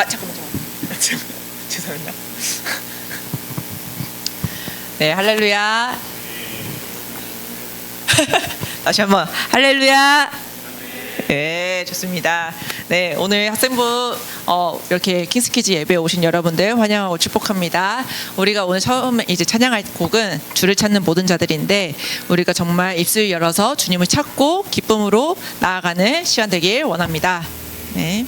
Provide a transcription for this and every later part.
잠깐만. 죄송합니다. 네, 할렐루야. 다시 한번 할렐루야. 네, 좋습니다. 네, 오늘 학생부 이렇게 킹스키즈 예배에 오신 여러분들 환영하고 축복합니다. 우리가 오늘 처음 이제 찬양할 곡은 주를 찾는 모든 자들인데, 우리가 정말 입술 열어서 주님을 찾고 기쁨으로 나아가는 시간 되길 원합니다. 네.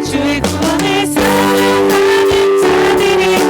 주의 구원을 사랑하는 자들이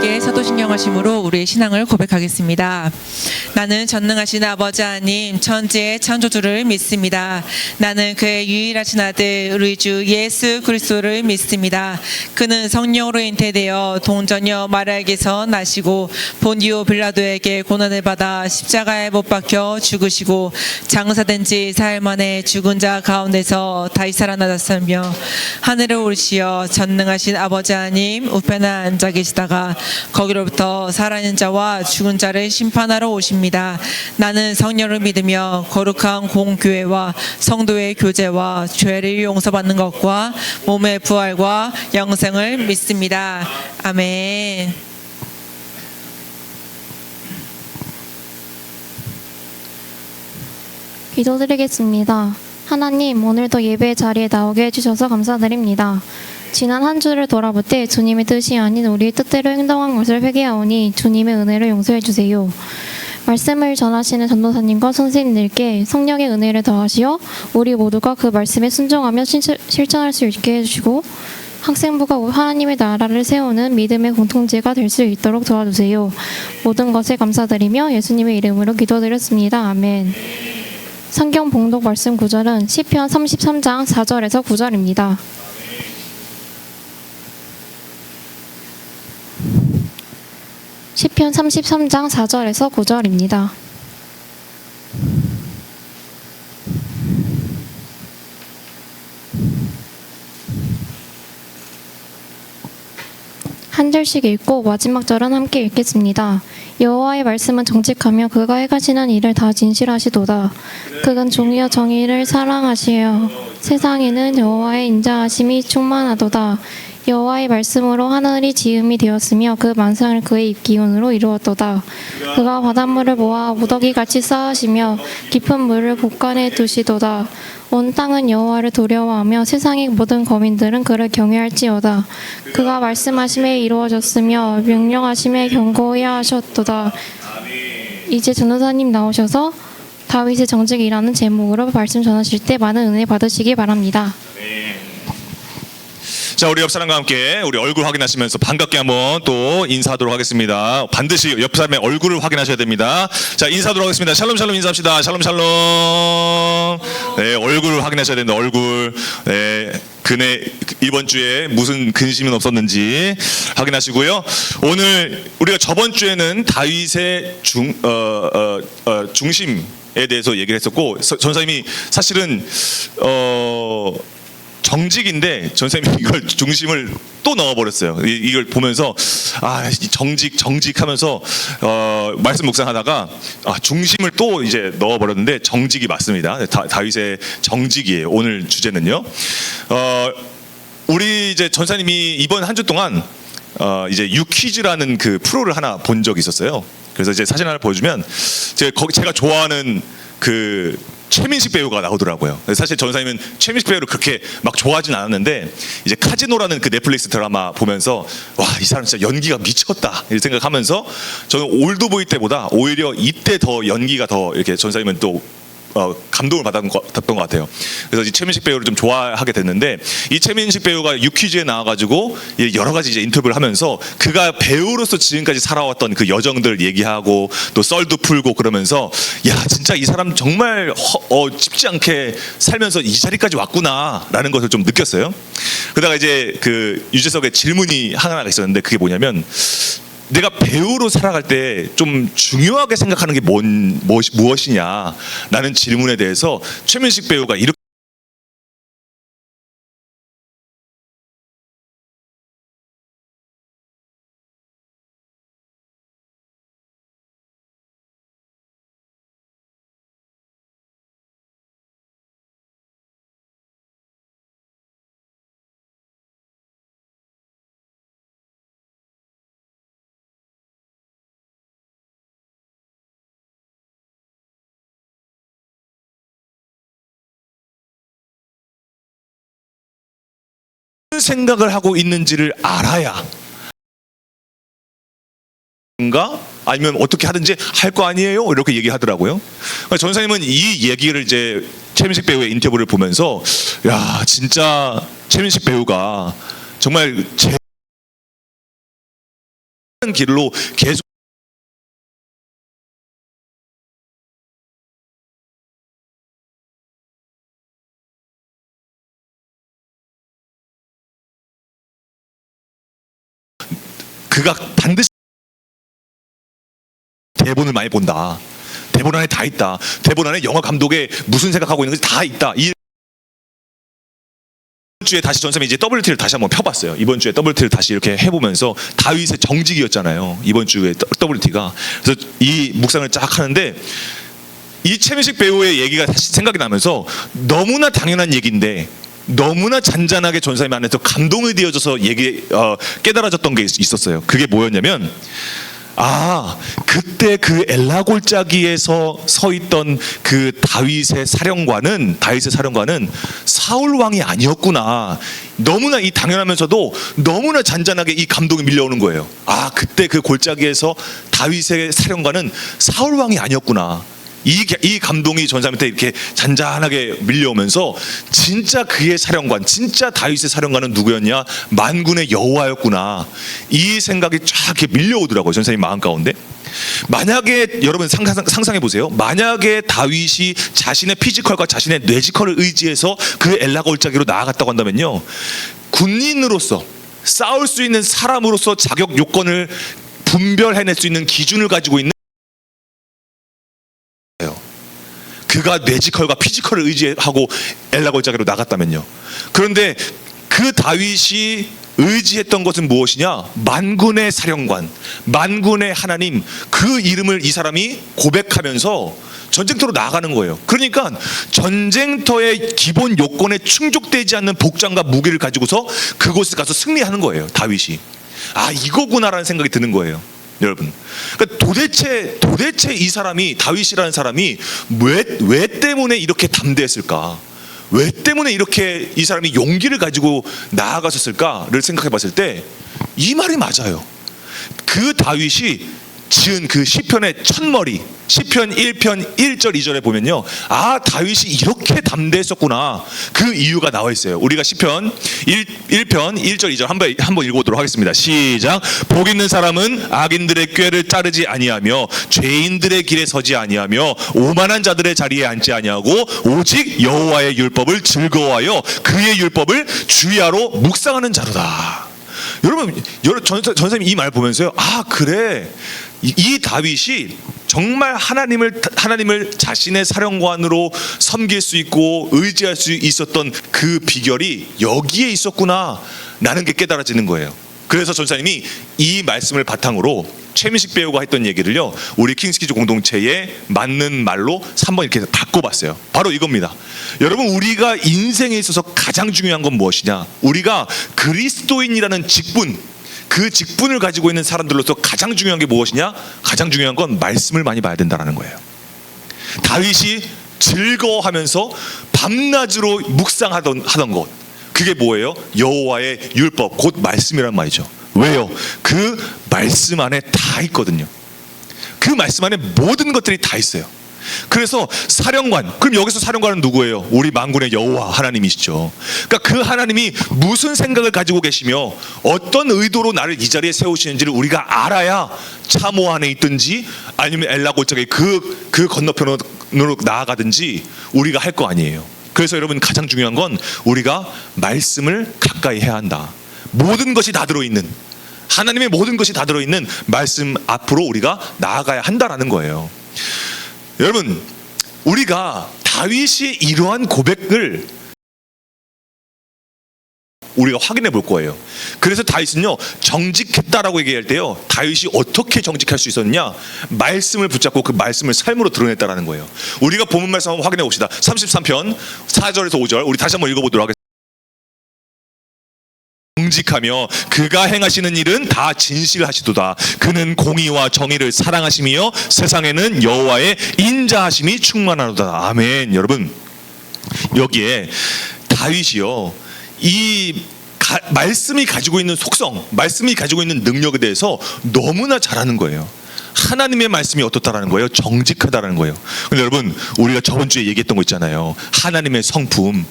함께 사도신경하심으로 우리의 신앙을 고백하겠습니다. 나는 전능하신 아버지 하나님 천지의 창조주를 믿습니다. 나는 그의 유일하신 아들 우리 주 예수 그리스도를 믿습니다. 그는 성령으로 잉태되어 동정녀 마리아에게서 나시고 본디오 빌라도에게 고난을 받아 십자가에 못 박혀 죽으시고 장사된 지 사흘 만에 죽은 자 가운데서 다시 살아나셨으며 하늘을 오르시어 전능하신 아버지 하나님 우편에 앉아 계시다가 거기로부터 살아있는 자와 죽은 자를 심판하러 오십니다. 나는 성령을 믿으며 거룩한 공교회와 성도의 교제와 죄를 용서받는 것과 몸의 부활과 영생을 믿습니다. 아멘. 기도드리겠습니다. 하나님, 오늘도 예배의 자리에 나오게 해주셔서 감사드립니다. 지난 한 주를 돌아볼 때 주님의 뜻이 아닌 우리의 뜻대로 행동한 것을 회개하오니 주님의 은혜를 용서해 주세요. 말씀을 전하시는 전도사님과 선생님들께 성령의 은혜를 더하시어 우리 모두가 그 말씀에 순종하며 실천할 수 있게 해주시고 학생부가 하나님의 나라를 세우는 믿음의 공통체가 될 수 있도록 도와주세요. 모든 것에 감사드리며 예수님의 이름으로 기도드렸습니다. 아멘. 성경 봉독 말씀 구절은 시편 33장 4절에서 9절입니다. 시편 33장 4절에서 9절입니다. 한 절씩 읽고 마지막 절은 함께 읽겠습니다. 여호와의 말씀은 정직하며 그가 행하시는 일을 다 진실하시도다. 그는 종이와 정의를 사랑하시어 세상에는 여호와의 인자하심이 충만하도다. 여호와의 말씀으로 하늘이 지음이 되었으며 그 만상을 그의 입기운으로 이루었도다. 그가 바닷물을 모아 무더기같이 쌓으시며 깊은 물을 곳간에 두시도다. 온 땅은 여호와를 두려워하며 세상의 모든 거민들은 그를 경외할지어다. 그가 말씀하심에 이루어졌으며 명령하심에 견고히 하셨도다. 이제 전도사님 나오셔서 다윗의 정직이라는 제목으로 말씀 전하실 때 많은 은혜 받으시기 바랍니다. 자, 우리 옆 사람과 함께 우리 얼굴 확인하시면서 반갑게 한번 또 인사하도록 하겠습니다. 반드시 옆 사람의 얼굴을 확인하셔야 됩니다. 자, 인사하도록 하겠습니다. 샬롬 샬롬 인사합시다. 샬롬 샬롬. 네, 얼굴을 확인하셔야 됩니다. 얼굴. 네, 그네 이번 주에 무슨 근심은 없었는지 확인하시고요. 오늘 우리가 저번 주에는 다윗의 중심에 대해서 얘기를 했었고 전사님이 사실은 정직인데 전선생님이 이걸 중심을 또 넣어버렸어요. 이걸 보면서 정직하면서 말씀 묵상하다가 중심을 또 이제 넣어버렸는데 정직이 맞습니다. 다윗의 정직이에요. 오늘 주제는요. 우리 이제 전사님이 이번 한 주 동안 이제 유퀴즈라는 그 프로를 하나 본 적이 있었어요. 그래서 이제 사진 하나 보여주면 제가 좋아하는 그 최민식 배우가 나오더라고요. 사실 전사님은 최민식 배우를 그렇게 막 좋아하진 않았는데 이제 카지노라는 그 넷플릭스 드라마 보면서 와, 이 사람 진짜 연기가 미쳤다 이렇게 생각하면서 저는 올드보이 때보다 오히려 이때 더 연기가 더 이렇게 전사님은 또 감동을 받았던 것 같아요. 그래서 이 최민식 배우를 좀 좋아하게 됐는데 이 최민식 배우가 유퀴즈에 나와가지고 여러 가지 이제 인터뷰를 하면서 그가 배우로서 지금까지 살아왔던 그 여정들 얘기하고 또 썰도 풀고 그러면서 야, 진짜 이 사람 정말 쉽지 않게 살면서 이 자리까지 왔구나라는 것을 좀 느꼈어요. 그러다가 이제 그 유재석의 질문이 하나가 있었는데 그게 뭐냐면 내가 배우로 살아갈 때 좀 중요하게 생각하는 게 무엇이냐 라는 질문에 대해서 최민식 배우가 이렇게 생각을 하고 있는지를 알아야 아니면 어떻게 하든지 할 거 아니에요? 이렇게 얘기하더라고요. 전사님은 이 얘기를 이제 최민식 배우의 인터뷰를 보면서 야, 진짜 최민식 배우가 정말 길로 계속 그가 반드시 대본을 많이 본다. 대본 안에 다 있다. 대본 안에 영화 감독의 무슨 생각하고 있는 것이 다 있다. 이번 주에 다시 전쌤이 이제 WT를 다시 한번 펴봤어요. 이번 주에 WT를 다시 이렇게 해보면서 다윗의 정직이었잖아요. 이번 주에 WT가. 그래서 이 묵상을 쫙 하는데 이 최민식 배우의 얘기가 다시 생각이 나면서 너무나 당연한 얘기인데 너무나 잔잔하게 전사님 안에서 감동이 되어져서 깨달아졌던 게 있었어요. 그게 뭐였냐면 그때 그 엘라 골짜기에서 서 있던 그 다윗의 사령관은 사울 왕이 아니었구나. 너무나 이 당연하면서도 너무나 잔잔하게 이 감동이 밀려오는 거예요. 그때 그 골짜기에서 다윗의 사령관은 사울 왕이 아니었구나. 이 감동이 전사님한테 이렇게 잔잔하게 밀려오면서 진짜 그의 사령관, 진짜 다윗의 사령관은 누구였냐? 만군의 여호와였구나. 이 생각이 쫙 이렇게 밀려오더라고요. 전사님 마음 가운데. 만약에 여러분 상상해 보세요. 만약에 다윗이 자신의 피지컬과 자신의 뇌지컬을 의지해서 그 엘라 골짜기로 나아갔다고 한다면요, 군인으로서 싸울 수 있는 사람으로서 자격 요건을 분별해낼 수 있는 기준을 가지고 있는 그가 뇌지컬과 피지컬을 의지하고 엘라 골짜기로 나갔다면요. 그런데 그 다윗이 의지했던 것은 무엇이냐? 만군의 사령관, 만군의 하나님, 그 이름을 이 사람이 고백하면서 전쟁터로 나가는 거예요. 그러니까 전쟁터의 기본 요건에 충족되지 않는 복장과 무기를 가지고서 그곳에 가서 승리하는 거예요. 다윗이. 이거구나라는 생각이 드는 거예요. 여러분, 그러니까 도대체 이 사람이, 다윗이라는 사람이 왜 때문에 이렇게 담대했을까? 왜 때문에 이렇게 이 사람이 용기를 가지고 나아갔었을까를 생각해 봤을 때 이 말이 맞아요. 그 다윗이 지은 그 시편의 첫머리, 시편 1편 1절 2절에 보면요, 다윗이 이렇게 담대했었구나. 그 이유가 나와 있어요. 우리가 시편 1편 1절 2절 한번 읽어보도록 하겠습니다. 시작. 복 있는 사람은 악인들의 꾀를 따르지 아니하며 죄인들의 길에 서지 아니하며 오만한 자들의 자리에 앉지 아니하고 오직 여호와의 율법을 즐거워하여 그의 율법을 주야로 묵상하는 자로다. 여러분, 전선생님 이 말 보면서요, 그래, 이 다윗이 정말 하나님을 자신의 사령관으로 섬길 수 있고 의지할 수 있었던 그 비결이 여기에 있었구나 라는 게 깨달아지는 거예요. 그래서 전사님이 이 말씀을 바탕으로 최민식 배우가 했던 얘기를요, 우리 킹스키즈 공동체에 맞는 말로 한번 이렇게 바꿔봤어요. 바로 이겁니다. 여러분, 우리가 인생에 있어서 가장 중요한 건 무엇이냐? 우리가 그리스도인이라는 직분, 그 직분을 가지고 있는 사람들로서 가장 중요한 게 무엇이냐? 가장 중요한 건 말씀을 많이 봐야 된다는 거예요. 다윗이 즐거워하면서 밤낮으로 묵상하던 것, 그게 뭐예요? 여호와의 율법, 곧 말씀이란 말이죠. 왜요? 그 말씀 안에 다 있거든요. 그 말씀 안에 모든 것들이 다 있어요. 그래서 사령관, 그럼 여기서 사령관은 누구예요? 우리 만군의 여호와 하나님이시죠. 그러니까 그 하나님이 무슨 생각을 가지고 계시며 어떤 의도로 나를 이 자리에 세우시는지를 우리가 알아야 참호 안에 있든지 아니면 엘라 골짜기 그 건너편으로 나아가든지 우리가 할 거 아니에요. 그래서 여러분, 가장 중요한 건 우리가 말씀을 가까이 해야 한다. 모든 것이 다 들어있는, 하나님의 모든 것이 다 들어있는 말씀 앞으로 우리가 나아가야 한다라는 거예요. 여러분, 우리가 다윗이 이러한 고백을 우리가 확인해 볼 거예요. 그래서 다윗은요, 정직했다라고 얘기할 때요, 다윗이 어떻게 정직할 수 있었느냐? 말씀을 붙잡고 그 말씀을 삶으로 드러냈다라는 거예요. 우리가 본문 말씀 한번 확인해 봅시다. 33편 4절에서 5절 우리 다시 한번 읽어보도록 하겠습니다. 정직하며 그가 행하시는 일은 다 진실하시도다. 그는 공의와 정의를 사랑하시며 세상에는 여호와의 인자하심이 충만하도다. 아멘. 여러분, 여기에 다윗이요, 이 말씀이 가지고 있는 속성, 말씀이 가지고 있는 능력에 대해서 너무나 잘 아는 거예요. 하나님의 말씀이 어떻다라는 거예요? 정직하다라는 거예요. 근데 여러분, 우리가 저번 주에 얘기했던 거 있잖아요. 하나님의 성품,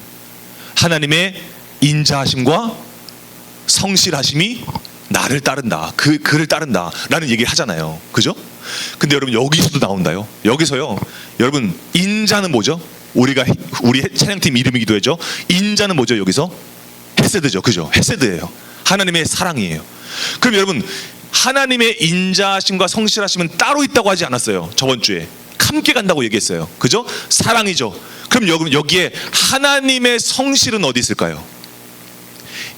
하나님의 인자하심과 성실하심이 나를 따른다, 그를 따른다 라는 얘기를 하잖아요. 그죠? 근데 여러분 여기서도 나온다요. 여기서요, 여러분 인자는 뭐죠? 우리 찬양팀 이름이기도 하죠. 인자는 뭐죠? 여기서 헤세드죠. 그죠? 헤세드예요. 하나님의 사랑이에요. 그럼 여러분, 하나님의 인자하심과 성실하심은 따로 있다고 하지 않았어요. 저번 주에 함께 간다고 얘기했어요. 그죠? 사랑이죠. 그럼 여기에 하나님의 성실은 어디 있을까요?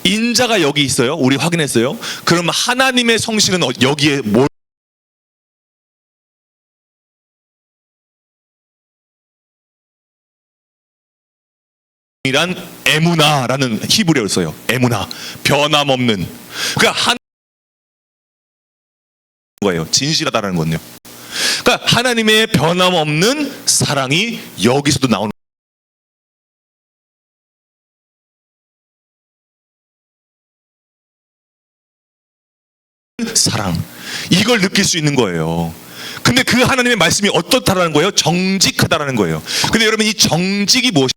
인자가 여기 있어요. 우리 확인했어요. 그럼 하나님의 성실은 여기에 뭘? 이란 에무나라는 히브리어를 써요. 에무나, 변함없는. 그러니까 거예요. 진실하다라는 건요. 그러니까 하나님의 변함없는 사랑이 여기서도 나오는. 사랑, 이걸 느낄 수 있는 거예요. 근데 그 하나님의 말씀이 어떻다라는 거예요? 정직하다라는 거예요. 근데 여러분, 이 정직이 무엇이?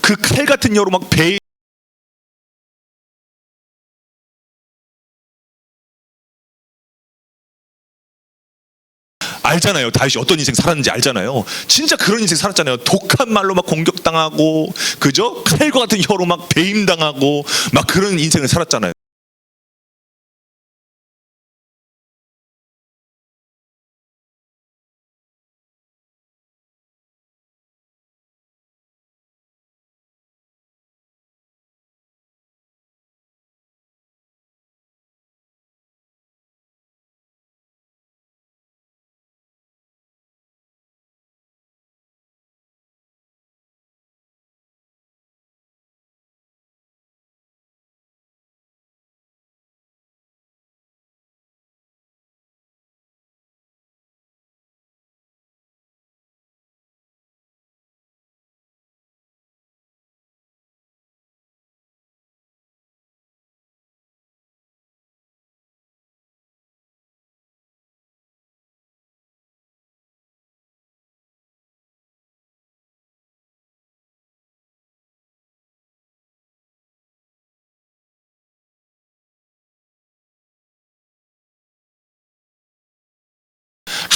그 칼 같은 여로 막 배. 알잖아요. 다윗이 어떤 인생 살았는지 알잖아요. 진짜 그런 인생 살았잖아요. 독한 말로 막 공격당하고, 그죠? 칼과 같은 혀로 막 배임당하고 막 그런 인생을 살았잖아요.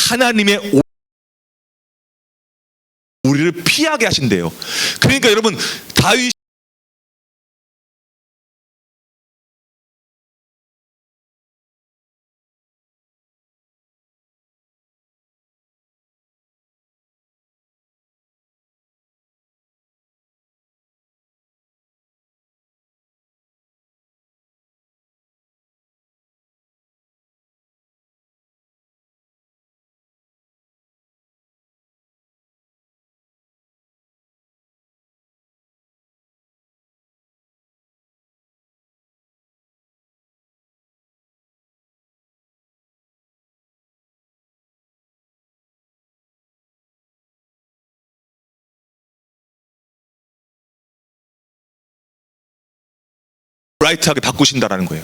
하나님의 우리를 피하게 하신대요. 그러니까 여러분, 다윗 라이트하게 바꾸신다라는 거예요.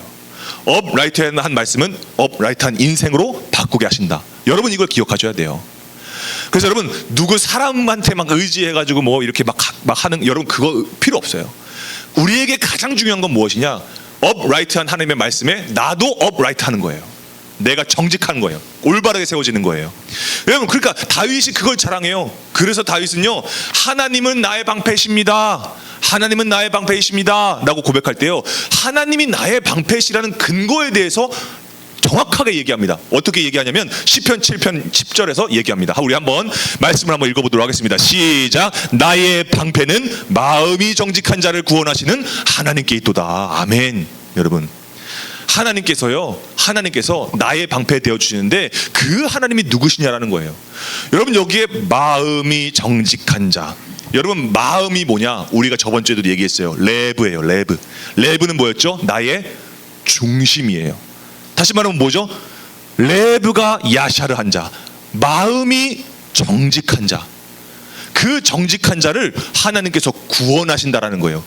업라이트한 말씀은 업라이트한 인생으로 바꾸게 하신다. 여러분, 이걸 기억하셔야 돼요. 그래서 여러분 누구 사람한테 막 의지해가지고 뭐 이렇게 막 하는 여러분 그거 필요 없어요. 우리에게 가장 중요한 건 무엇이냐? 업라이트한 하나님의 말씀에 나도 업라이트하는 거예요. 내가 정직한 거예요. 올바르게 세워지는 거예요. 여러분 그러니까 다윗이 그걸 자랑해요. 그래서 다윗은요 하나님은 나의 방패이십니다. 하나님은 나의 방패이십니다 라고 고백할 때요 하나님이 나의 방패시라는 근거에 대해서 정확하게 얘기합니다. 어떻게 얘기하냐면 시편 7편 10절에서 얘기합니다. 우리 한번 말씀을 한번 읽어보도록 하겠습니다. 시작. 나의 방패는 마음이 정직한 자를 구원하시는 하나님께 있도다. 아멘. 여러분 하나님께서 나의 방패 되어주시는데 그 하나님이 누구시냐라는 거예요. 여러분 여기에 마음이 정직한 자, 여러분 마음이 뭐냐? 우리가 저번 주에도 얘기했어요. 레브예요. 레브는 뭐였죠? 나의 중심이에요. 다시 말하면 뭐죠? 레브가 야샤르한 자, 마음이 정직한 자, 그 정직한 자를 하나님께서 구원하신다라는 거예요.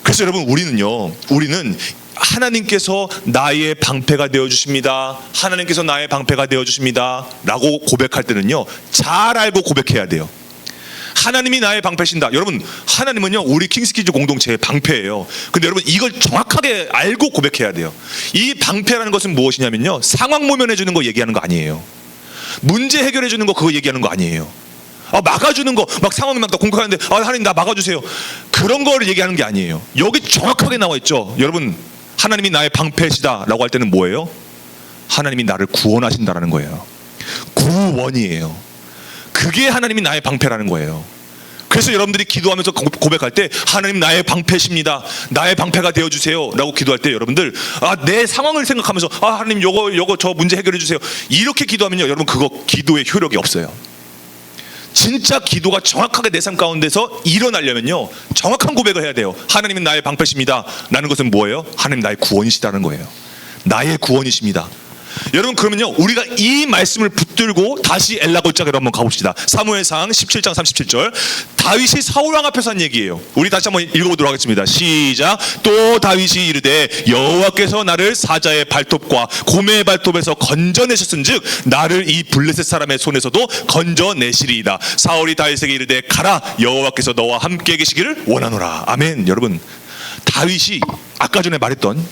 그래서 여러분 우리는 하나님께서 나의 방패가 되어주십니다, 하나님께서 나의 방패가 되어주십니다 라고 고백할 때는요 잘 알고 고백해야 돼요. 하나님이 나의 방패신다. 여러분 하나님은요 우리 킹스키즈 공동체의 방패예요. 근데 여러분 이걸 정확하게 알고 고백해야 돼요. 이 방패라는 것은 무엇이냐면요 상황 모면해 주는 거 얘기하는 거 아니에요. 문제 해결해 주는 거 그거 얘기하는 거 아니에요. 막아주는 거, 막 상황이 막 공격하는데 하나님 나 막아주세요, 그런 거를 얘기하는 게 아니에요. 여기 정확하게 나와 있죠. 여러분 하나님이 나의 방패시다 라고 할 때는 뭐예요? 하나님이 나를 구원하신다라는 거예요. 구원이에요. 그게 하나님이 나의 방패라는 거예요. 그래서 여러분들이 기도하면서 고백할 때 하나님 나의 방패십니다, 나의 방패가 되어주세요 라고 기도할 때 여러분들 내 상황을 생각하면서 하나님 요거 저 문제 해결해 주세요 이렇게 기도하면요 여러분 그거 기도의 효력이 없어요. 진짜 기도가 정확하게 내 삶 가운데서 일어나려면요 정확한 고백을 해야 돼요. 하나님은 나의 방패십니다 라는 것은 뭐예요? 하나님 나의 구원이시다는 거예요. 나의 구원이십니다. 여러분 그러면요 우리가 이 말씀을 붙들고 다시 엘라 골짜기로 한번 가봅시다. 사무엘상 17장 37절 다윗이 사울왕 앞에서 한 얘기예요. 우리 다시 한번 읽어보도록 하겠습니다. 시작. 또 다윗이 이르되 여호와께서 나를 사자의 발톱과 곰의 발톱에서 건져내셨은즉 나를 이 블레셋 사람의 손에서도 건져내시리이다. 사울이 다윗에게 이르되 가라, 여호와께서 너와 함께 계시기를 원하노라. 아멘. 여러분 다윗이 아까 전에 말했던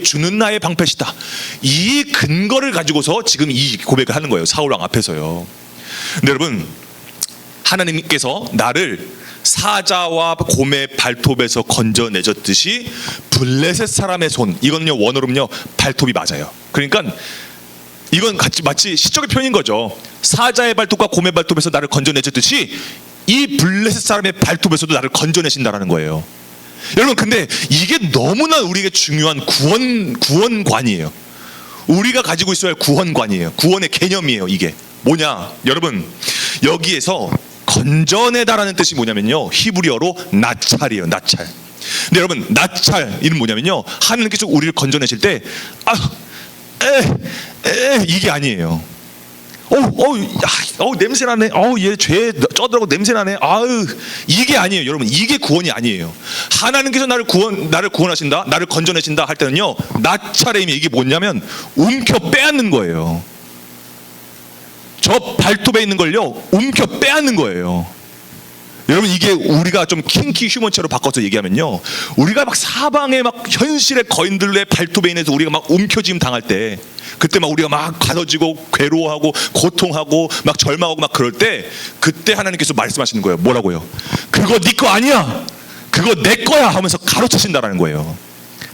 주는 나의 방패시다, 이 근거를 가지고서 지금 이 고백을 하는 거예요. 사울왕 앞에서요. 근데 여러분 하나님께서 나를 사자와 곰의 발톱에서 건져내셨듯이 블레셋 사람의 손, 이거는요 원어로는요 발톱이 맞아요. 그러니까 이건 마치 시적의 표현인 거죠. 사자의 발톱과 곰의 발톱에서 나를 건져내셨듯이 이 블레셋 사람의 발톱에서도 나를 건져내신다라는 거예요. 여러분 근데 이게 너무나 우리에게 중요한 구원관이에요. 우리가 가지고 있어야 할 구원관이에요. 구원의 개념이에요. 이게 뭐냐? 여러분 여기에서 건져내다라는 뜻이 뭐냐면요 히브리어로 나찰이에요. 나찰. 근데 여러분 나찰 이는 뭐냐면요 하나님께서 우리를 건져내실 때 이게 아니에요. 냄새나네. 얘 죄 쩌더라고 냄새나네. 이게 아니에요. 여러분 이게 구원이 아니에요. 하나님께서 나를 구원하신다, 나를 건져내신다 할 때는요 나찰의 힘이 이게 뭐냐면 움켜 빼앗는 거예요. 저 발톱에 있는 걸요 움켜 빼앗는 거예요. 여러분 이게 우리가 좀 킹키 휴먼체로 바꿔서 얘기하면요 우리가 막 사방에 막 현실의 거인들의 발톱에 인해서 우리가 막 움켜짐 당할 때, 그때 막 우리가 막 가둬지고 괴로워하고 고통하고 막 절망하고 막 그럴 때 그때 하나님께서 말씀하시는 거예요. 뭐라고요? 그거 네 거 아니야, 그거 내 거야 하면서 가로채신다라는 거예요.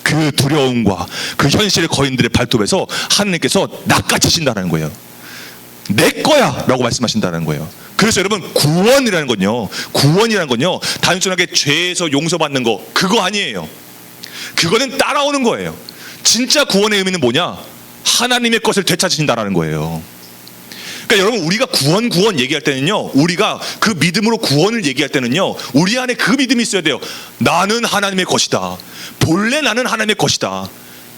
그 두려움과 그 현실의 거인들의 발톱에서 하나님께서 낚아채신다는 거예요. 내 거야 라고 말씀하신다는 거예요. 그래서 여러분 구원이라는 건요 단순하게 죄에서 용서받는 거 그거 아니에요. 그거는 따라오는 거예요. 진짜 구원의 의미는 뭐냐? 하나님의 것을 되찾으신다라는 거예요. 그러니까 여러분 우리가 구원 얘기할 때는요 우리가 그 믿음으로 구원을 얘기할 때는요 우리 안에 그 믿음이 있어야 돼요. 나는 하나님의 것이다, 본래 나는 하나님의 것이다,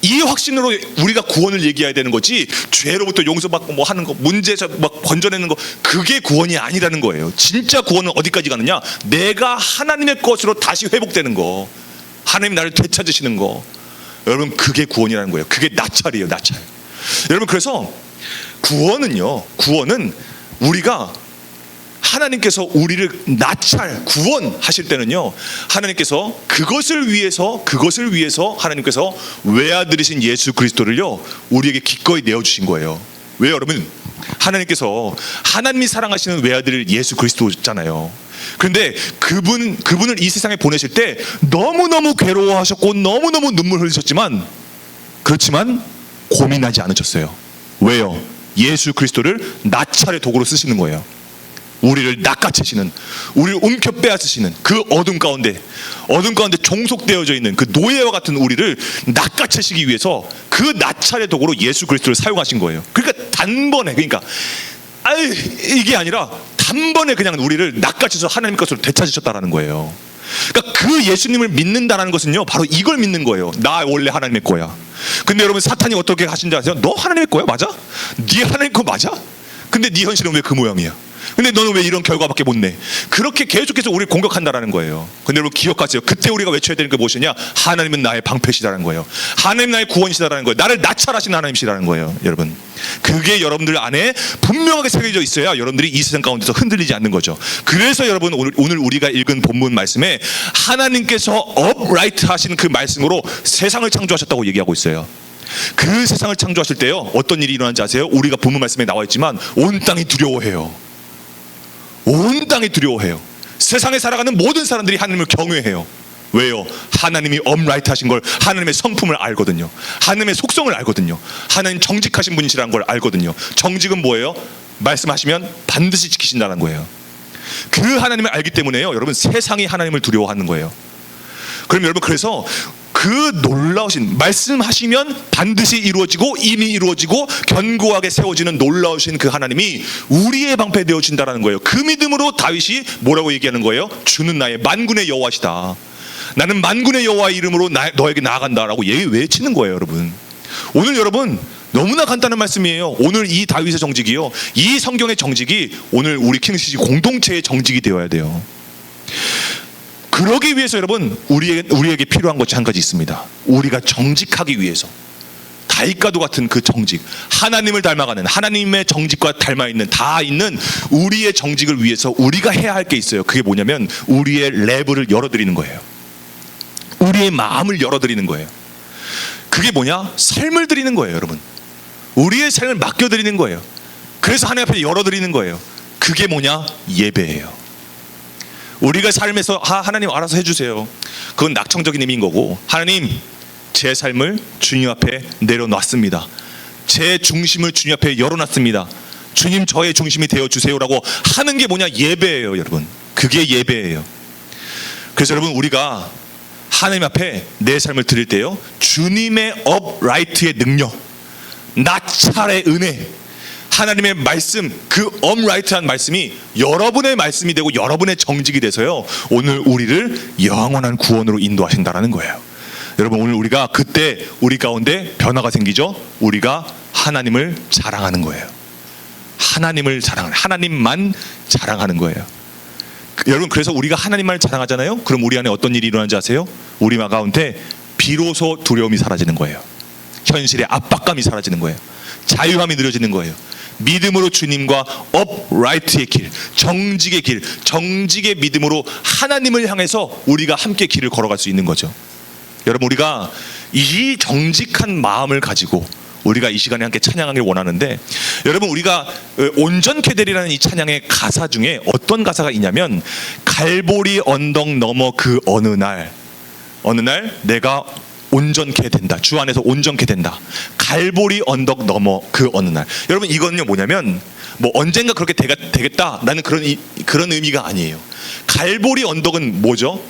이 확신으로 우리가 구원을 얘기해야 되는 거지, 죄로부터 용서받고 뭐 하는 거, 문제에서 막 건져내는 거, 그게 구원이 아니라는 거예요. 진짜 구원은 어디까지 가느냐? 내가 하나님의 것으로 다시 회복되는 거, 하나님 나를 되찾으시는 거. 여러분 그게 구원이라는 거예요. 그게 나찰이에요. 나찰. 여러분 그래서 구원은 우리가 하나님께서 우리를 나찰 구원하실 때는요, 하나님께서 그것을 위해서 하나님께서 외아들이신 예수 그리스도를요 우리에게 기꺼이 내어주신 거예요. 왜요 여러분? 하나님께서 하나님이 사랑하시는 외아들 예수 그리스도잖아요. 그런데 그분을 이 세상에 보내실 때 너무너무 괴로워하셨고 너무너무 눈물 흘리셨지만, 그렇지만 고민하지 않으셨어요. 왜요? 예수 그리스도를 나찰의 도구로 쓰시는 거예요. 우리를 낚아채시는, 우리를 움켜 빼앗으시는 그 어둠 가운데 종속되어져 있는 그 노예와 같은 우리를 낚아채시기 위해서 그 나찰의 도구로 예수 그리스도를 사용하신 거예요. 그러니까 단번에, 이게 아니라 단번에 그냥 우리를 낚아채서 하나님 것으로 되찾으셨다라는 거예요. 그러니까 그 예수님을 믿는다라는 것은요 바로 이걸 믿는 거예요. 나 원래 하나님의 거야. 근데 여러분, 사탄이 어떻게 하신지 아세요? 너 하나님의 거야? 맞아? 네 하나님 거 맞아? 근데 네 현실은 왜 그 모양이야? 근데 너는 왜 이런 결과밖에 못 내? 그렇게 계속해서 우리를 공격한다라는 거예요. 근데 여러분 기억하세요. 그때 우리가 외쳐야 되는 게 무엇이냐? 하나님은 나의 방패시다라는 거예요. 하나님 나의 구원이시다라는 거예요. 나를 나찰하신 하나님이시라는 거예요. 여러분, 그게 여러분들 안에 분명하게 새겨져 있어야 여러분들이 이 세상 가운데서 흔들리지 않는 거죠. 그래서 여러분, 오늘 우리가 읽은 본문 말씀에 하나님께서 업라이트 하신 그 말씀으로 세상을 창조하셨다고 얘기하고 있어요. 그 세상을 창조하실 때요 어떤 일이 일어나는지 아세요? 우리가 본문 말씀에 나와 있지만 온 땅이 두려워해요. 온 땅이 두려워해요. 세상에 살아가는 모든 사람들이 하나님을 경외해요. 왜요? 하나님이 업라이트 하신 걸, 하나님의 성품을 알거든요. 하나님의 속성을 알거든요. 하나님 정직하신 분이시라는 걸 알거든요. 정직은 뭐예요? 말씀하시면 반드시 지키신다는 거예요. 그 하나님을 알기 때문에요 여러분, 세상이 하나님을 두려워하는 거예요. 그럼 여러분, 그래서 그 놀라우신, 말씀하시면 반드시 이루어지고 이미 이루어지고 견고하게 세워지는 놀라우신 그 하나님이 우리의 방패 되어준다는 거예요. 그 믿음으로 다윗이 뭐라고 얘기하는 거예요? 주는 나의 만군의 여호와시다. 나는 만군의 여호와의 이름으로 너에게 나아간다라고 외치는 거예요. 여러분, 오늘 여러분 너무나 간단한 말씀이에요. 오늘 이 다윗의 정직이요, 이 성경의 정직이 오늘 우리 킹스시 공동체의 정직이 되어야 돼요. 그러기 위해서 여러분, 우리에게 필요한 것이 한 가지 있습니다. 우리가 정직하기 위해서 다윗과도 같은 그 정직, 하나님을 닮아가는, 하나님의 정직과 닮아있는, 다 있는 우리의 정직을 위해서 우리가 해야 할 게 있어요. 그게 뭐냐면 우리의 레벨을 열어드리는 거예요. 우리의 마음을 열어드리는 거예요. 그게 뭐냐? 삶을 드리는 거예요. 여러분, 우리의 삶을 맡겨드리는 거예요. 그래서 하나님 앞에 열어드리는 거예요. 그게 뭐냐? 예배예요. 우리가 삶에서 하나님 알아서 해주세요, 그건 낙천적인 의미인 거고, 하나님 제 삶을 주님 앞에 내려놨습니다. 제 중심을 주님 앞에 열어놨습니다. 주님 저의 중심이 되어주세요라고 하는 게 뭐냐? 예배예요. 여러분, 그게 예배예요. 그래서 여러분, 우리가 하나님 앞에 내 삶을 드릴 때요, 주님의 업라이트의 능력, 나찰의 은혜, 하나님의 말씀, 그 업라이트한 말씀이 여러분의 말씀이 되고 여러분의 정직이 돼서요 오늘 우리를 영원한 구원으로 인도하신다라는 거예요. 여러분, 오늘 우리가 그때 우리 가운데 변화가 생기죠. 우리가 하나님을 자랑하는 거예요. 하나님을 자랑하는, 하나님만 자랑하는 거예요. 여러분, 그래서 우리가 하나님만 자랑하잖아요. 그럼 우리 안에 어떤 일이 일어나는지 아세요? 우리 가운데 비로소 두려움이 사라지는 거예요. 현실의 압박감이 사라지는 거예요. 자유함이 느려지는 거예요. 믿음으로 주님과 업라이트의 길, 정직의 길, 정직의 믿음으로 하나님을 향해서 우리가 함께 길을 걸어갈 수 있는 거죠. 여러분, 우리가 이 정직한 마음을 가지고 우리가 이 시간에 함께 찬양하길 원하는데, 여러분, 우리가 온전케 되리라는 이 찬양의 가사 중에 어떤 가사가 있냐면, 갈보리 언덕 넘어 그 어느 날 내가 온전케 된다. 주 안에서 온전케 된다. 갈보리 언덕 넘어 그 어느 날. 여러분, 이거는요 뭐냐면 뭐 언젠가 그렇게 되겠다라는 그런 의미가 아니에요. 갈보리 언덕은 뭐죠?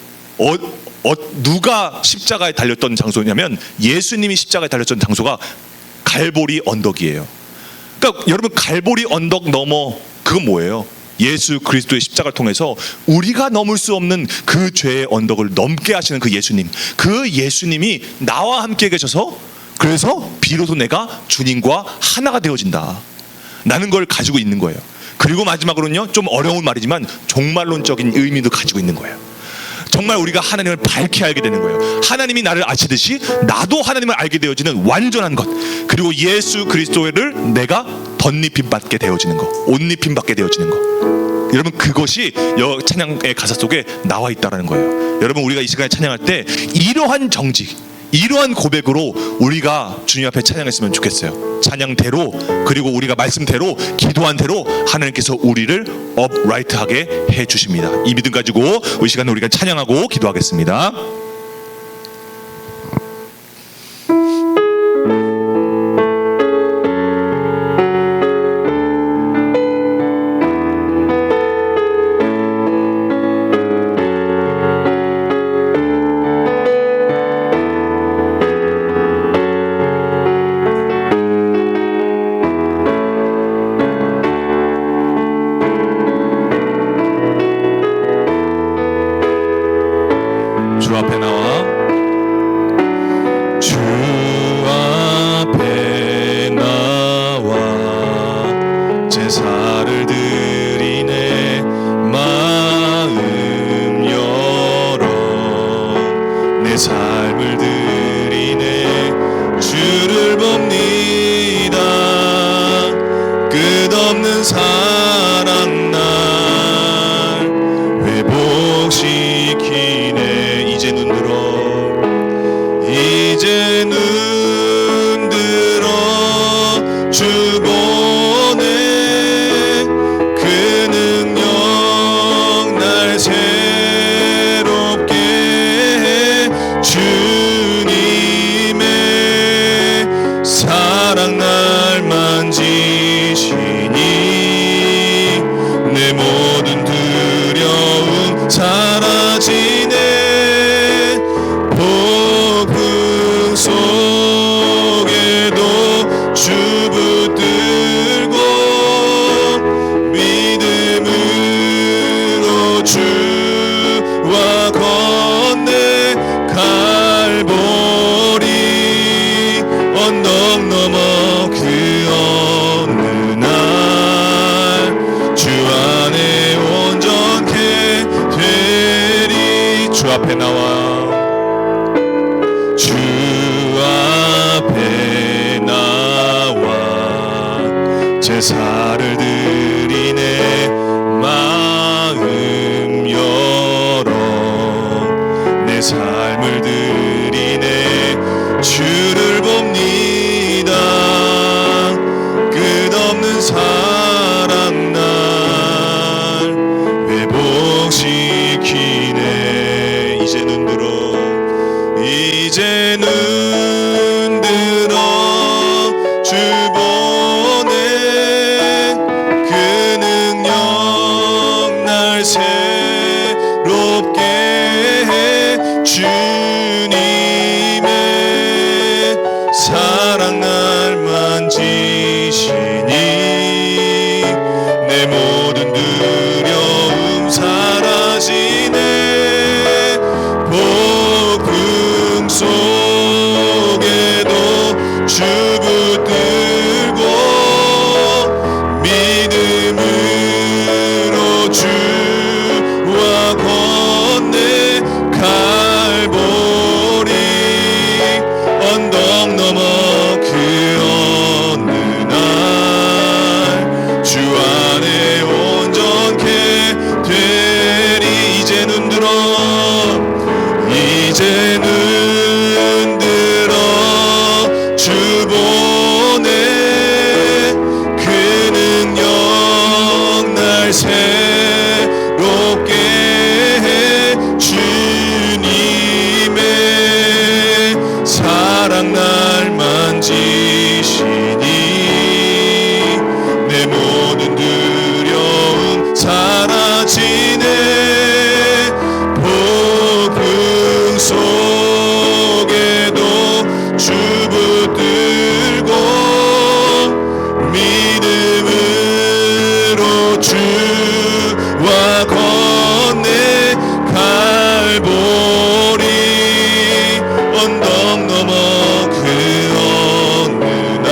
누가 십자가에 달렸던 장소냐면 예수님이 십자가에 달렸던 장소가 갈보리 언덕이에요. 그러니까 여러분, 갈보리 언덕 넘어, 그건 뭐예요? 예수 그리스도의 십자가를 통해서 우리가 넘을 수 없는 그 죄의 언덕을 넘게 하시는 그 예수님, 그 예수님이 나와 함께 계셔서, 그래서 비로소 내가 주님과 하나가 되어진다 라는 걸 가지고 있는 거예요. 그리고 마지막으로는요, 좀 어려운 말이지만 종말론적인 의미도 가지고 있는 거예요. 정말 우리가 하나님을 밝게 알게 되는 거예요. 하나님이 나를 아시듯이 나도 하나님을 알게 되어지는 완전한 것, 그리고 예수 그리스도를 내가 덧입힘 받게 되어지는 거, 옷입힘 받게 되어지는 거. 여러분 그것이 찬양의 가사 속에 나와 있다라는 거예요. 여러분 우리가 이 시간에 찬양할 때 이러한 정직, 이러한 고백으로 우리가 주님 앞에 찬양했으면 좋겠어요. 찬양대로, 그리고 우리가 말씀대로, 기도한 대로 하나님께서 우리를 업라이트하게 해주십니다. 이 믿음 가지고 이 시간에 우리가 찬양하고 기도하겠습니다. 주 앞에 나와, 주 앞에 나와 제사를 드리네. 마음 열어 내 삶을 드리네. 주를 봅니다. 끝없는 사랑 날 회복시키네. 이제 눈 들어 주 보내. 그 능력 날 새롭게 해. 주님의 사랑 날 만지시니 내 모든 두려움 사라지네. 속에도 주 붙들고 믿음으로 주와 건네. 갈보리 언덕 넘어 그 어느 날 주 안에 온전케 되리. 주 앞에 나와, 주 앞에 나와 제사를 드리네. 마음 열어 내 삶을 드리네. 주를 봅니다. 끝없는 사랑 날 회복시키네. 이제 눈 들어, 이제 눈 들어 주 보내. 그 능력 날 새롭게 해. 주님의 사랑 날 만지시니 내 모든 두려움 사라지네. 폭풍 속에도 주 붙들고 믿음으로 주와 건네. 갈보리 언덕 넘어 그 어느 날 주 안에 온전케 되리. 이제 눈 들어, 이제 눈 들어 주 보내. 그 능력 날 새롭게 해. 주님의 사랑 날 만지시니 내 모든 두려움 사라지네. 폭풍 속에도 주 붙들고 믿음으로 주와 건네. 갈보리 언덕 넘어 그 어느 날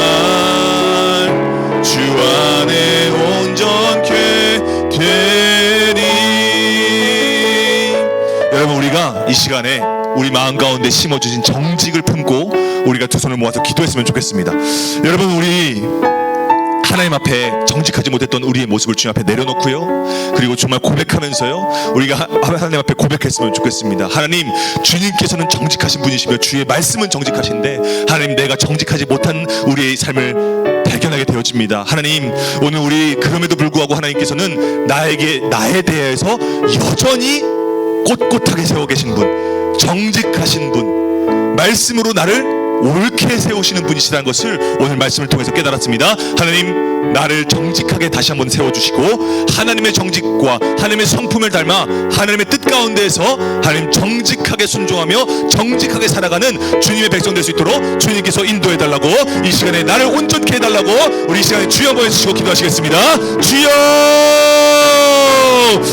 주 안에 온전케 되리. 여러분 우리가 이 시간에 우리 마음 가운데 심어주신 정직을 품고 우리가 두 손을 모아서 기도했으면 좋겠습니다. 여러분 우리 하나님 앞에 정직하지 못했던 우리의 모습을 주님 앞에 내려놓고요, 그리고 정말 고백하면서요, 우리가 하나님 앞에 고백했으면 좋겠습니다. 하나님, 주님께서는 정직하신 분이시며 주의 말씀은 정직하신데 하나님, 내가 정직하지 못한 우리의 삶을 발견하게 되어집니다. 하나님, 오늘 우리 그럼에도 불구하고 하나님께서는 나에 대해서 여전히 꼿꼿하게 세워 계신 분, 정직하신 분, 말씀으로 나를 옳게 세우시는 분이시라는 것을 오늘 말씀을 통해서 깨달았습니다. 하나님, 나를 정직하게 다시 한번 세워주시고 하나님의 정직과 하나님의 성품을 닮아 하나님의 뜻 가운데에서 하나님 정직하게 순종하며 정직하게 살아가는 주님의 백성 될 수 있도록 주님께서 인도해달라고, 이 시간에 나를 온전케 해달라고 우리 이 시간에 주여 한번 해주시고 기도하시겠습니다. 주여!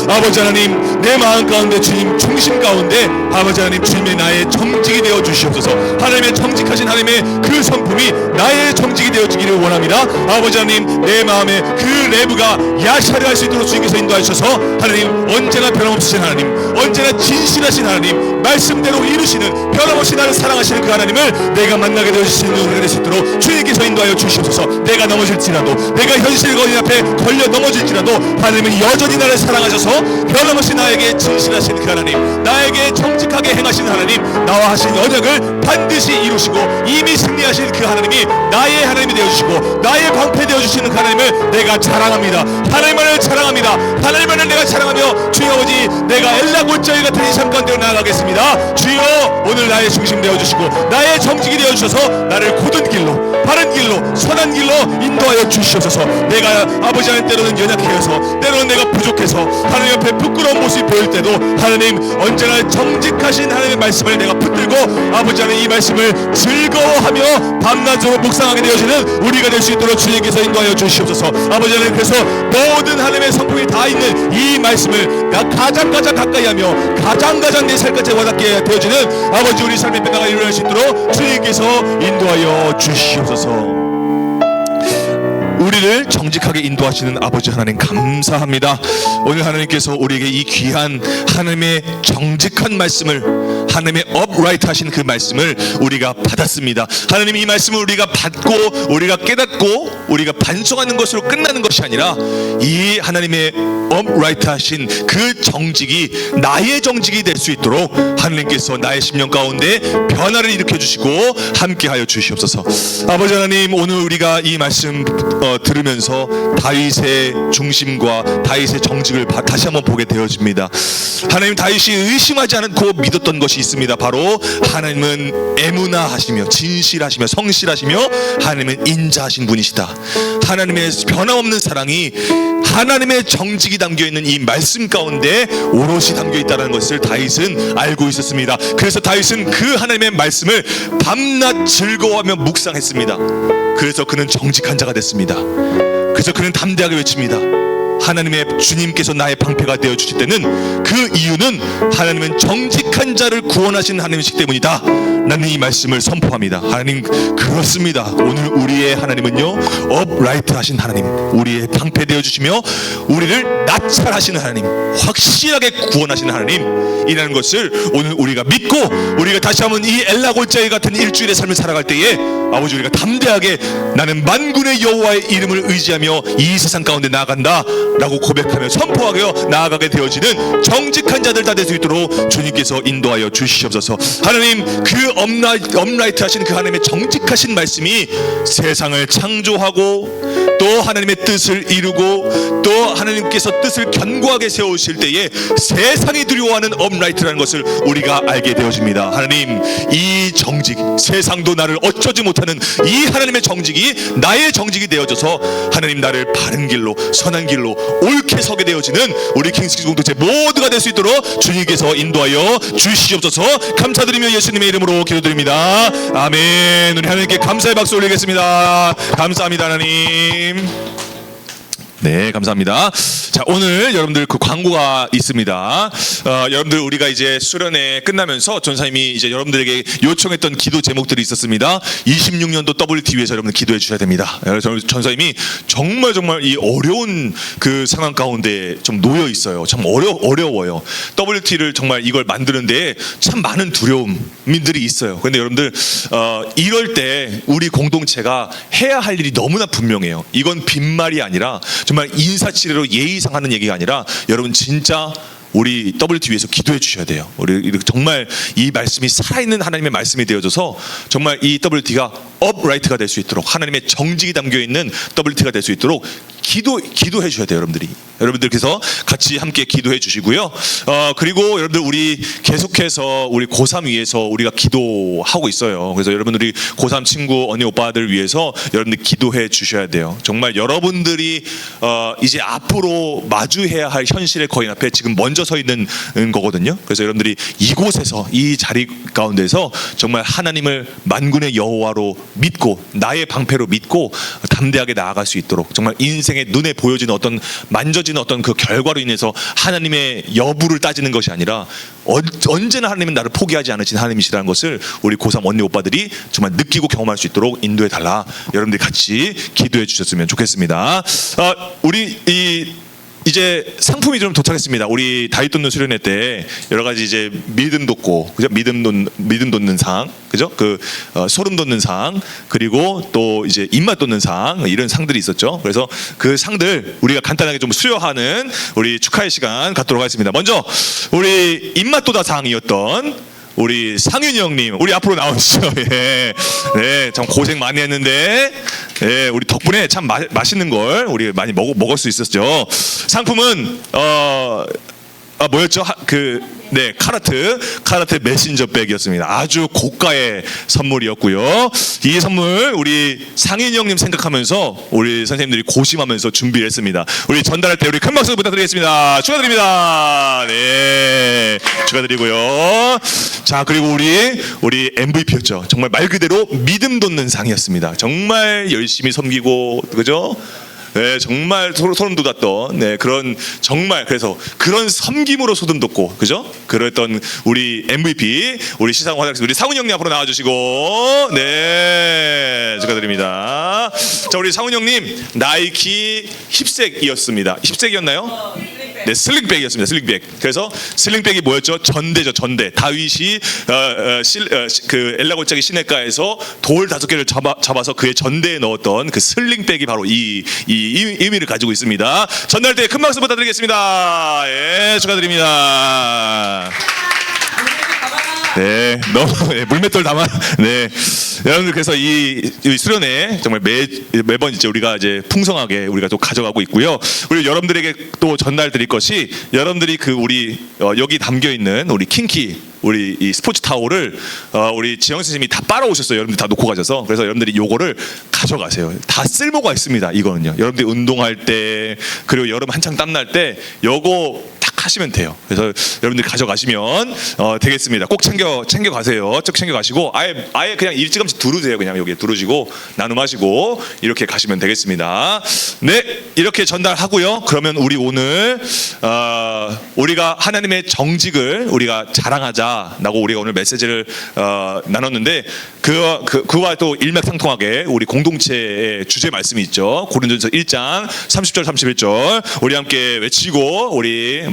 아버지 하나님, 내 마음 가운데 주님 중심 가운데 아버지 하나님, 주님의 나의 정직이 되어 주시옵소서. 하나님의 정직하신 하나님의 그 성품이 나의 정직이 되어지기를 원합니다. 아버지 하나님, 내 마음에 그 레브가 야샤를 할 수 있도록 주님께서 인도해 주셔서 하나님, 언제나 변함없으신 하나님, 언제나 진실하신 하나님, 말씀대로 이루시는 변함없이 나를 사랑하시는 그 하나님을 내가 만나게 되어주시는 은혜가 될 수 있도록 주님께서 인도하여 주시옵소서. 내가 넘어질지라도, 내가 현실 거인 앞에 걸려 넘어질지라도 하나님은 여전히 나를 사랑하셔서 변함없이 나에게 진실하신 그 하나님, 나에게 정직하게 행하시는 하나님, 나와 하신 언약을 반드시 이루시고 이미 승리하신 그 하나님이 나의 하나님이 되어주시고 나의 방패 되어주시는 그 하나님을 내가 자랑합니다. 하나님만을 자랑합니다. 하나님만을 내가 자랑하며 주여 아버지, 내가 엘라 골짜기 같은 이 삶 가운데로 나아가겠습니다. 주여, 오늘 나의 중심 되어주시고 나의 정직이 되어주셔서 나를 곧은 길로, 바른 길로, 선한 길로 인도하여 주시옵소서. 내가 아버지 하나님, 때로는 연약해서, 때로는 내가 부족해서 하나님 앞에 부끄러운 모습이 보일 때도 하나님, 언제나 정직하신 하나님의 말씀을 내가 붙들고 아버지 하나님, 이 말씀을 즐거워하며 밤낮으로 묵상하게 되어지는 우리가 될 수 있도록 주님께서 인도하여 주시옵소서. 아버지 하나님, 그래서 모든 하나님의 성품이 다 있는 이 말씀을 가장 가까이 하며 가장 내 삶까지 와닿게 되어지는 아버지, 우리 삶의 변화가 일어날 수 있도록 주님께서 인도하여 주시옵소서. 우리를 정직하게 인도하시는 아버지 하나님, 감사합니다. 오늘 하나님께서 우리에게 이 귀한 하나님의 정직한 말씀을, 하나님의 upright 하신 그 말씀을 우리가 받았습니다. 하나님, 이 말씀을 우리가 받고 우리가 깨닫고 우리가 반성하는 것으로 끝나는 것이 아니라 이 하나님의 upright 하신 그 정직이 나의 정직이 될 수 있도록 하나님께서 나의 심령 가운데 변화를 일으켜 주시고 함께하여 주시옵소서. 아버지 하나님, 오늘 우리가 이 말씀 들으면서 다윗의 중심과 다윗의 정직을 다시 한번 보게 되어집니다. 하나님, 다윗이 의심하지 않고 믿었던 것이 있습니다. 바로 하나님은 에무나하시며 진실하시며 성실하시며 하나님은 인자하신 분이시다. 하나님의 변함없는 사랑이, 하나님의 정직이 담겨있는 이 말씀 가운데 오롯이 담겨있다는 것을 다윗은 알고 있었습니다. 그래서 다윗은 그 하나님의 말씀을 밤낮 즐거워하며 묵상했습니다. 그래서 그는 정직한 자가 됐습니다. 그래서 그는 담대하게 외칩니다. 하나님의 주님께서 나의 방패가 되어 주실 때는 그 이유는 하나님은 정직한 자를 구원하시는 하나님이시기 때문이다. 나는 이 말씀을 선포합니다. 하나님, 그렇습니다. 오늘 우리의 하나님은요, upright 하신 하나님, 우리의 방패 되어 주시며 우리를 나찰하시는 하나님, 확실하게 구원하시는 하나님이라는 것을 오늘 우리가 믿고 우리가 다시 한번 이 엘라 골짜기 같은 일주일의 삶을 살아갈 때에 아버지, 우리가 담대하게 나는 만군의 여호와의 이름을 의지하며 이 세상 가운데 나아간다 라고 고백하며 선포하며 나아가게 되어지는 정직한 자들 다 될 수 있도록 주님께서 인도하여 주시옵소서. 하나님, 그 업라이트 하신 그 하나님의 정직하신 말씀이 세상을 창조하고 또 하나님의 뜻을 이루고 또 하나님께서 뜻을 견고하게 세우실 때에 세상이 두려워하는 업라이트라는 것을 우리가 알게 되어집니다. 하나님, 이 정직, 세상도 나를 어쩌지 못하는 이 하나님의 정직이 나의 정직이 되어져서 하나님, 나를 바른 길로, 선한 길로 옳게 서게 되어지는 우리 킹스키즈 공동체 모두가 될 수 있도록 주님께서 인도하여 주시옵소서. 감사드리며 예수님의 이름으로 기도드립니다. 아멘. 우리 하나님께 감사의 박수 올리겠습니다. 감사합니다. 하나님. 네, 감사합니다. 자, 오늘 여러분들 그 광고가 있습니다. 여러분들 우리가 이제 수련회 끝나면서 전사님이 이제 여러분들에게 요청했던 기도 제목들이 있었습니다. 26년도 WTV에서 여러분들 기도해 주셔야 됩니다. 전사님이 정말 이 어려운 그 상황 가운데 좀 놓여 있어요. 참 어려워요. WT를 정말 이걸 만드는데 참 많은 두려움들이 있어요. 그런데 여러분들 이럴 때 우리 공동체가 해야 할 일이 너무나 분명해요. 이건 빈말이 아니라 정말 인사치레로 예의상 하는 얘기가 아니라 여러분 진짜 우리 WTV에서 기도해 주셔야 돼요. 우리 정말 이 말씀이 살아있는 하나님의 말씀이 되어져서 정말 이 WT가 업라이트가 될 수 있도록 하나님의 정직이 담겨 있는 WT가 될 수 있도록 기도해 주셔야 돼요. 여러분들께서 같이 함께 기도해 주시고요. 그리고 여러분들 우리 계속해서 우리 고3 위해서 우리가 기도하고 있어요. 그래서 여러분들이 고3 친구 언니 오빠들 위해서 여러분들 기도해 주셔야 돼요. 정말 여러분들이 이제 앞으로 마주해야 할 현실의 거인 앞에 지금 먼저 서 있는 거거든요. 그래서 여러분들이 이곳에서 이 자리 가운데서 정말 하나님을 만군의 여호와로 믿고 나의 방패로 믿고 담대하게 나아갈 수 있도록 정말 인생의 눈에 보여지는 어떤 만져지는 어떤 그 결과로 인해서 하나님의 여부를 따지는 것이 아니라 언제나 하나님은 나를 포기하지 않으신 하나님이시라는 것을 우리 고3 언니 오빠들이 정말 느끼고 경험할 수 있도록 인도해 달라. 여러분들이 같이 기도해 주셨으면 좋겠습니다. 우리 이제 상품이 좀 도착했습니다. 우리 다윗 돋는 수련회 때 여러 가지 이제 믿음 돋고 그죠? 믿음 돋는 상, 그죠? 그 소름 돋는 상, 그리고 또 이제 입맛 돋는 상, 이런 상들이 있었죠. 그래서 그 상들 우리가 간단하게 좀 수여하는 우리 축하의 시간 갖도록 하겠습니다. 먼저 우리 입맛 돋아 상이었던 우리 상윤이 형님, 우리 앞으로 나오시죠. 예. 네, 참 고생 많이 했는데, 예, 우리 덕분에 참 맛있는 걸 우리 많이 먹을 수 있었죠. 상품은 뭐였죠? 네, 카라트 메신저 백이었습니다. 아주 고가의 선물이었고요. 이 선물 우리 상인 형님 생각하면서 우리 선생님들이 고심하면서 준비를 했습니다. 우리 전달할 때 우리 큰 박수 부탁드리겠습니다. 축하드립니다. 네, 축하드리고요. 자, 그리고 우리 MVP였죠. 정말 말 그대로 믿음 돋는 상이었습니다. 정말 열심히 섬기고, 그죠? 네, 정말 소름 돋았던 그런 정말 그래서 그런 섬김으로 소름 돋고 그죠? 그랬던 우리 MVP 우리 시상 화장실 우리 상훈 형님 앞으로 나와주시고 네 축하드립니다. 자 우리 상훈 형님 나이키 힙색이었습니다. 힙색이었나요? 네, 슬링백이었습니다. 슬링백. 그래서 슬링백이 뭐였죠? 전대죠. 전대. 다윗이 그 엘라 골짜기 시내가에서 돌 5개를 잡아서 그의 전대에 넣었던 그 슬링백이 바로 이 의미를 가지고 있습니다. 전달 때 큰 박수 부탁드리겠습니다. 예, 축하드립니다. 네, 너무 물맷돌 담아. 네, 여러분들 그래서 이 수련회 정말 매번 이제 우리가 이제 풍성하게 우리가 또 가져가고 있고요. 우리 여러분들에게 또 전달드릴 것이 여러분들이 그 우리 여기 담겨 있는 우리 킹키 우리 이 스포츠 타올을 우리 지영 선생님이 다 빨아오셨어요. 여러분들 다 놓고 가셔서 그래서 여러분들이 요거를 가져가세요. 다 쓸모가 있습니다. 이거는요. 여러분들이 운동할 때 그리고 여름 한창 땀날 때 요거 딱 하시면 돼요. 그래서 여러분들이 가져가시면 되겠습니다. 꼭 챙겨 가세요. 쭉 챙겨 가시고 아예 그냥 일찌감치 두르세요. 그냥 여기에 두르시고 나눔하시고 이렇게 가시면 되겠습니다. 네, 이렇게 전달하고요. 그러면 우리 오늘 우리가 하나님의 정직을 우리가 자랑하자라고 우리가 오늘 메시지를 나눴는데 그와 또 일맥상통하게 우리 공동체의 주제 말씀이 있죠. 고린도전서 1장 30절 31절 우리 함께 외치고 우리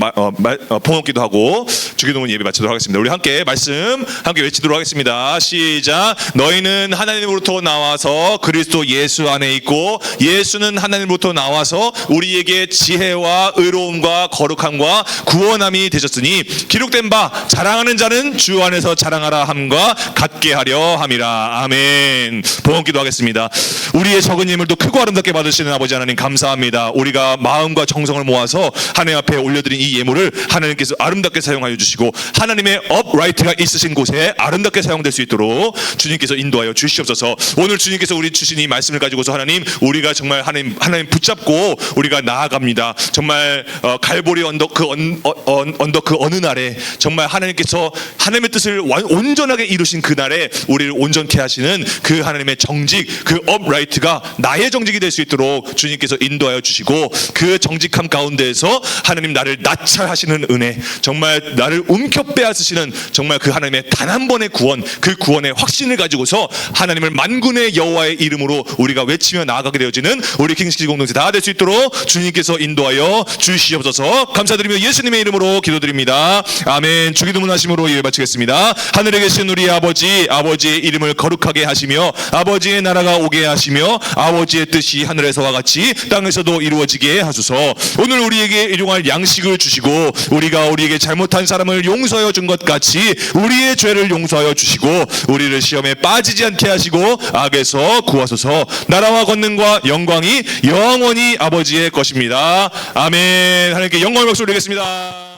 봉헌기도 하고 주기도문 예배 마치도록 하겠습니다. 우리 함께 말씀 함께 외치도록 하겠습니다. 시작. 너희는 하나님으로부터 나와서 그리스도 예수 안에 있고 예수는 하나님으로부터 나와서 우리에게 지혜와 의로움과 거룩함과 구원함이 되셨으니 기록된 바 자랑하는 자는 주 안에서 자랑하라 함과 같게 하려 함이라. 아멘. 봉헌기도 하겠습니다. 우리의 적은 예물도 크고 아름답게 받으시는 아버지 하나님 감사합니다. 우리가 마음과 정성을 모아서 하나님 앞에 올려드린 이 예물을 하나님께서 아름답게 사용하여 주시고 하나님의 업라이트가 있으신 곳에 아름답게 사용될 수 있도록 주님께서 인도하여 주시옵소서. 오늘 주님께서 우리 주신 이 말씀을 가지고서 하나님, 우리가 정말 하나님 붙잡고 우리가 나아갑니다. 정말 갈보리 언덕 그 어느 날에 정말 하나님께서 하나님의 뜻을 온전하게 이루신 그 날에 우리를 온전케 하시는 그 하나님의 정직, 그 업라이트가 나의 정직이 될 수 있도록 주님께서 인도하여 주시고, 그 정직함 가운데에서 하나님 나를 나찰하시는 은혜, 정말 나를 움켜 빼앗으시는 정말 그 하나님의 단 한 번의 구원, 그 구원의 확신을 가지고서 하나님을 만군의 여호와의 이름으로 우리가 외치며 나아가게 되어지는 우리 킹스키지 공동체 다 될 수 있도록 주님께서 인도하여 주시옵소서. 감사드리며 예수님의 이름으로 기도드립니다. 아멘. 주기도문 하심으로 예배 마치겠습니다. 하늘에 계신 우리 아버지, 아버지의 이름을 거룩하게 하시며 아버지의 나라가 오게 하시며 아버지의 뜻이 하늘에서와 같이 땅에서도 이루어지게 하소서. 오늘 우리에게 일용할 양식을 주시고 우리가 우리에게 잘못한 사람을 용서하여 준 것 같이 우리의 죄를 용서하여 주시고 우리를 시험에 빠지지 않게 하시고 악에서 구하소서. 나라와 권능과 영광이 영원히 아버지의 것입니다. 아멘. 하나님께 영광을 박수 올리겠습니다.